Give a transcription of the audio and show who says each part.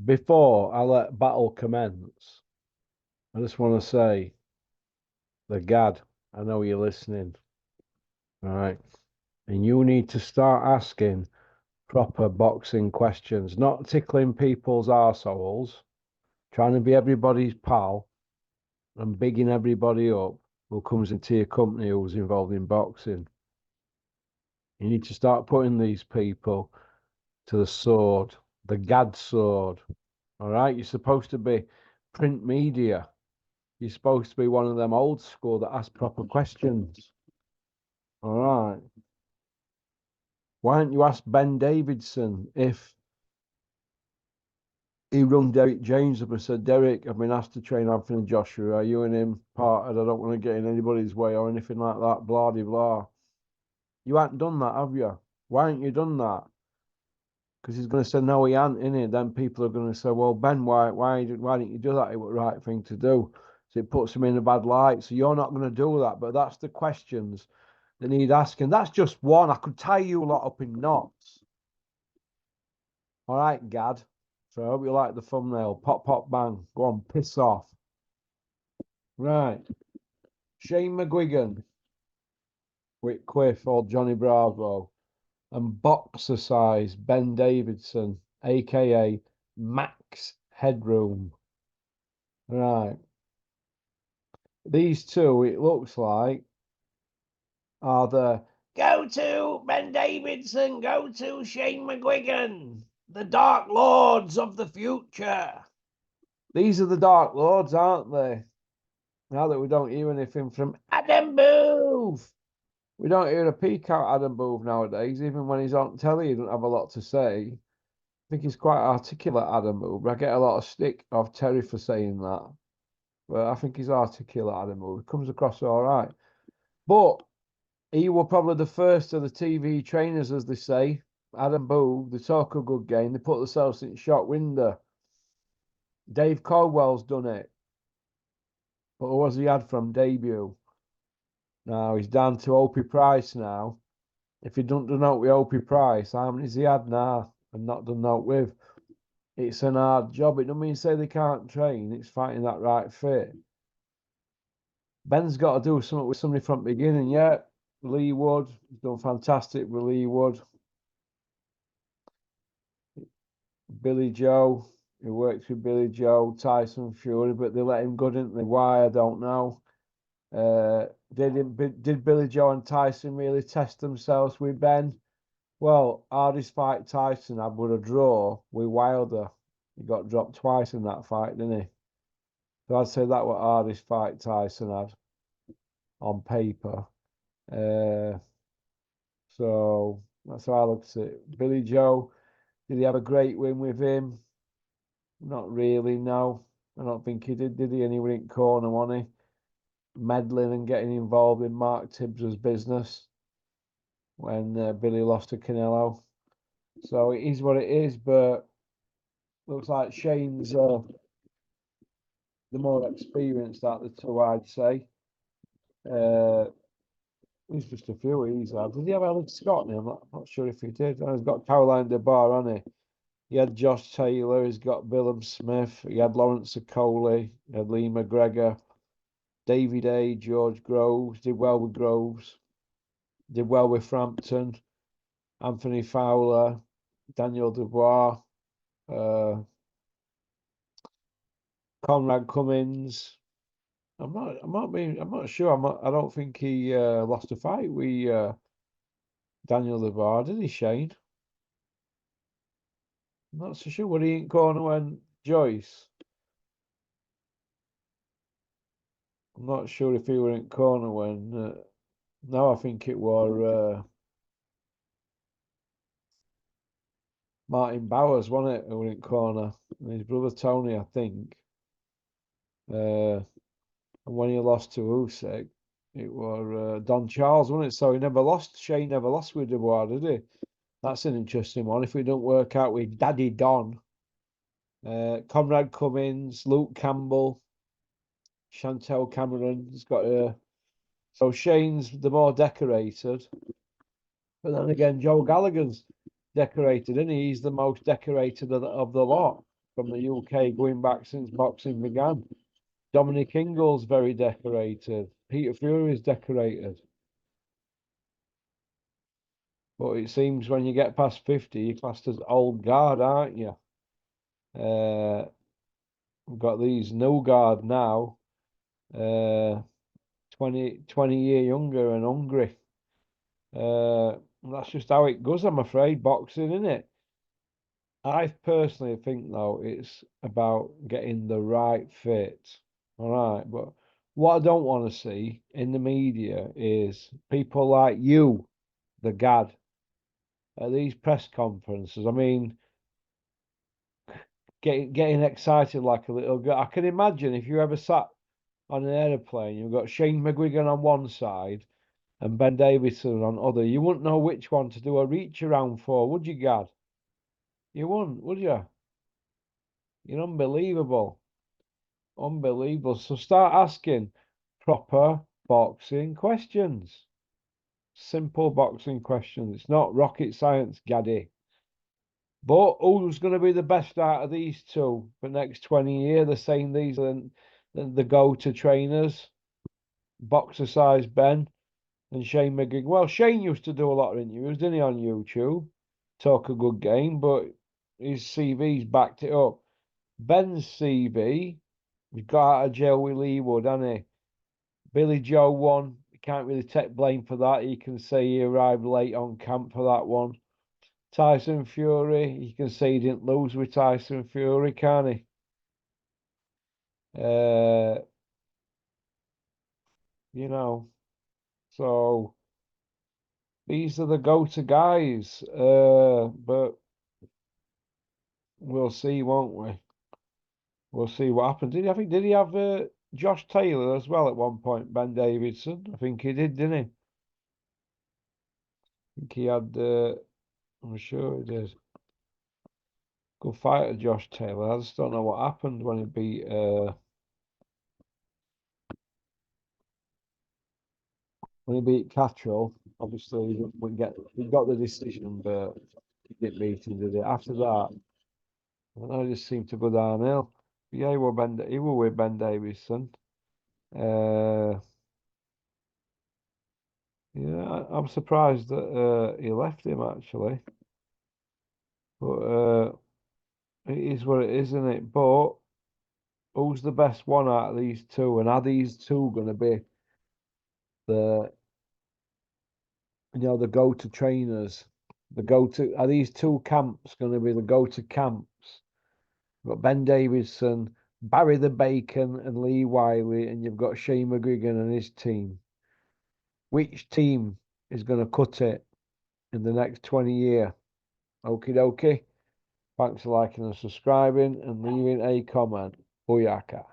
Speaker 1: Before I let battle commence, I just want to say, the Gad, I know you're listening, all right? And you need to start asking proper boxing questions, not tickling people's arseholes, trying to be everybody's pal and bigging everybody up who comes into your company who's involved in boxing. You need to start putting these people to the sword, the Gad sword. All right, you're supposed to be print media. You're supposed to be one of them old school that ask proper questions. All right. Why don't you ask Ben Davidson if he rung Derek James up and said, Derek, I've been asked to train Anthony Joshua. Are you and him parted? I don't want to get in anybody's way or anything like that. Blah, blah, blah. You haven't done that, have you? Why haven't you done that? Because he's going to say, no, he hasn't, innit? Then people are going to say, well, Ben, why didn't you do that? It was the right thing to do. So it puts him in a bad light. So you're not going to do that. But that's the questions they need asking. That's just one. I could tie you a lot up in knots. All right, Gad. So I hope you like the thumbnail. Pop, pop, bang. Go on, piss off. Right. Shane McGuigan, Whitcliffe or Johnny Bravo, and Boxercise Ben Davidson, aka Max Headroom. Right. These two, it looks like, are the go to Ben Davidson, go to Shane McGuigan, the Dark Lords of the future. These are the Dark Lords, aren't they? Now that we don't hear anything from Adam Booth. We don't hear a peek out Adam Booth nowadays. Even when he's on telly, he doesn't have a lot to say. I think he's quite articulate, Adam Booth. I get a lot of stick off Terry for saying that. But I think he's articulate, Adam Booth. He comes across all right. But he was probably the first of the TV trainers, as they say. Adam Booth, they talk a good game. They put themselves in shot window. Dave Caldwell's done it. But who was he had from debut? Now he's down to Opie Price now. If he don't do out with Opie Price, how many's he had now and not done out with? It's an hard job. It doesn't mean say they can't train. It's finding that right fit. Ben's got to do something with somebody from the beginning. Yeah, Lee Wood. He's done fantastic with Lee Wood. Billy Joe. He works with Billy Joe, Tyson Fury, but they let him go, didn't they? Why, I don't know. Did Billy Joe and Tyson really test themselves with Ben? Well, hardest fight Tyson had was a draw with Wilder. He got dropped twice in that fight, didn't he? So I'd say that was hardest fight Tyson had on paper. So that's how I look at it. Billy Joe, did he have a great win with him? Not really, no. I don't think he did he? And he went in corner, wasn't he? Meddling and getting involved in Mark Tibbs's business when Billy lost to Canelo. So it is what it is, but looks like Shane's the more experienced out of the two, I'd say. He's just a few he's had. Did he have Alex Scott? I'm not sure if he did. He's got Caroline DeBar, hasn't he? He had Josh Taylor, he's got Willem Smith, he had Lawrence Okoli, he had Lee McGregor, David A, George Groves, did well with Groves, did well with Frampton, Anthony Fowler, Daniel Dubois, Conrad Cummins. I'm not sure. I don't think he lost a fight with Daniel Dubois, did he, Shane? I'm not so sure. What he in corner when Joyce? I'm not sure if he were in corner when. No, I think it was Martin Bowers, wasn't it? Who were in corner, and his brother Tony, I think. And when he lost to Usyk, it was Don Charles, wasn't it? So he never lost. Shane never lost with Dubois, did he? That's an interesting one. If we don't work out with Daddy Don, Conrad Cummins, Luke Campbell, Chantel Cameron has got a. So Shane's the more decorated. But then again, Joe Gallagher's decorated, isn't he? He's the most decorated of the lot. from the UK going back since boxing began. Dominic Ingle's very decorated. Peter Fury's decorated. But it seems when you get past 50, you're classed as old guard, aren't you? We've got these new guard now, uh, 20 year younger and hungry. That's just how it goes, I'm afraid, boxing, isn't it? I personally think, though, it's about getting the right fit. All right. But what I don't want to see in the media is people like you, the gad, at these press conferences. I mean, getting excited like a little girl. I can imagine if you ever sat on an aeroplane, you've got Shane McGuigan on one side and Ben Davison on other. You wouldn't know which one to do a reach around for, would you, Gad? You wouldn't, would you? You're unbelievable. Unbelievable. So start asking proper boxing questions. Simple boxing questions. It's not rocket science, Gaddy. But who's going to be the best out of these two for the next 20 years? They're saying these are the go-to trainers. Boxercise Ben and Shane McGinn. Well, Shane used to do a lot of interviews, didn't he, on YouTube? Talk a good game, but his CV's backed it up. Ben's CV, he got out of jail with Leewood, hasn't he? Billy Joe won. You can't really take blame for that. You can say he arrived late on camp for that one. Tyson Fury, you can say he didn't lose with Tyson Fury, can't he? Uh, you know, so these are the go-to guys. But we'll see, won't we? We'll see what happens. Did he have Josh Taylor as well at one point? Ben Davidson, I think he did, didn't he? I think he had. I'm sure he did. Good fighter, Josh Taylor. I just don't know what happened when he beat. When he beat Cattrall. Obviously, he got the decision, but he didn't beat him, did he? After that, I don't know, it just seemed to go downhill. But yeah, he were with Ben Davison. Uh, yeah, I'm surprised that he left him actually. But it is what it is, isn't it? But who's the best one out of these two? And are these two going to be the the go-to trainers? Are these two camps going to be the go-to camps? You've got Ben Davidson, Barry the Bacon, and Lee Wiley, and you've got Shane McGuigan and his team. Which team is going to cut it in the next 20 years? Okie dokie. Thanks for liking and subscribing and leaving a comment. Booyaka.